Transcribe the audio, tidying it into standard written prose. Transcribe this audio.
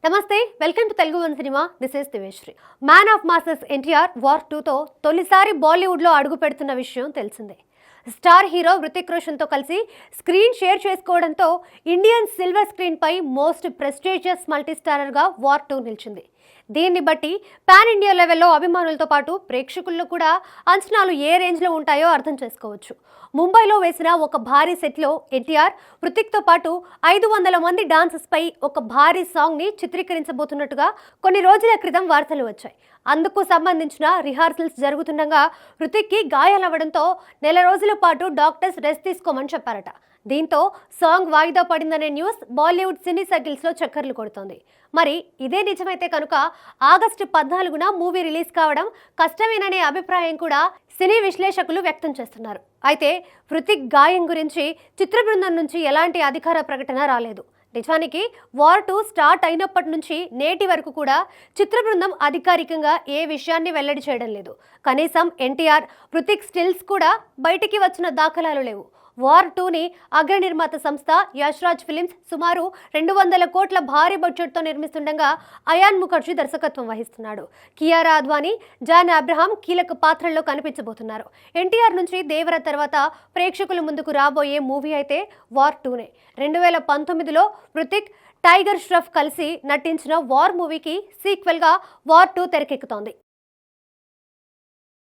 నమస్తే, welcome to Telugu one cinema. This is Diveshri. Man of masses NTR war 2తో తొలిసారి బాలీవుడ్లో అడుగు పెడుతున్న విషయం తెలిసిందే. స్టార్ హీరో హృతిక్ రోషన్తో కలిసి స్క్రీన్ షేర్ చేసుకోవడంతో ఇండియన్ సిల్వర్ స్క్రీన్పై మోస్ట్ ప్రెస్టీజియస్ మల్టీస్టారర్గా వార్ 2 నిలిచింది. దీన్ని బట్టి పాన్ ఇండియా లెవెల్లో అభిమానులతో పాటు ప్రేక్షకుల్లో కూడా అంచనాలు ఏ రేంజ్లో ఉంటాయో అర్థం చేసుకోవచ్చు. ముంబైలో వేసిన ఒక భారీ సెట్లో ఎన్టీఆర్ హృతిక్తో పాటు 500 మంది డాన్సర్స్పై ఒక భారీ సాంగ్ని చిత్రీకరించబోతున్నట్టుగా కొన్ని రోజుల క్రితం వార్తలు వచ్చాయి. అందుకు సంబంధించిన రిహార్సల్స్ జరుగుతుండగా హృతిక్కి గాయాలవ్వడంతో నెల రోజుల పాటు డాక్టర్స్ రెస్ట్ తీసుకోమని చెప్పారట. దీంతో సాంగ్ వాయిదా పడిందనే న్యూస్ బాలీవుడ్ సినీ సర్కిల్స్లో చక్కర్లు కొడుతోంది. మరి ఇదే నిజమైతే కనుక ఆగస్టు 14న మూవీ రిలీజ్ కావడం కష్టమేననే అభిప్రాయం కూడా సినీ విశ్లేషకులు వ్యక్తం చేస్తున్నారు. అయితే హృతిక్ గాయం గురించి చిత్ర బృందం నుంచి ఎలాంటి అధికార ప్రకటన రాలేదు. నిజానికి వార్ 2 స్టార్ట్ అయినప్పటి నుంచి నేటి వరకు కూడా చిత్ర బృందం అధికారికంగా ఏ విషయాన్ని వెల్లడి చేయడం లేదు. కనీసం ఎన్టీఆర్ హృతిక్ స్టిల్స్ కూడా బయటికి వచ్చిన దాఖలాలు లేవు. వార్ 2ని అగ్ర నిర్మాత సంస్థ యశ్రాజ్ ఫిలిమ్స్ సుమారు 200 కోట్ల భారీ బడ్జెట్తో నిర్మిస్తుండగా అయాన్ ముఖర్జీ దర్శకత్వం వహిస్తున్నాడు. కియారా అద్వానీ, జాన్ అబ్రహాం కీలక పాత్రల్లో కనిపించబోతున్నారు. ఎన్టీఆర్ నుంచి దేవర తర్వాత ప్రేక్షకుల ముందుకు రాబోయే మూవీ అయితే వార్ 2నే. 2019లో హృతిక్, టైగర్ ష్రాఫ్ కలిసి నటించిన వార్ మూవీకి సీక్వెల్గా వార్ 2 తెరకెక్కుతోంది.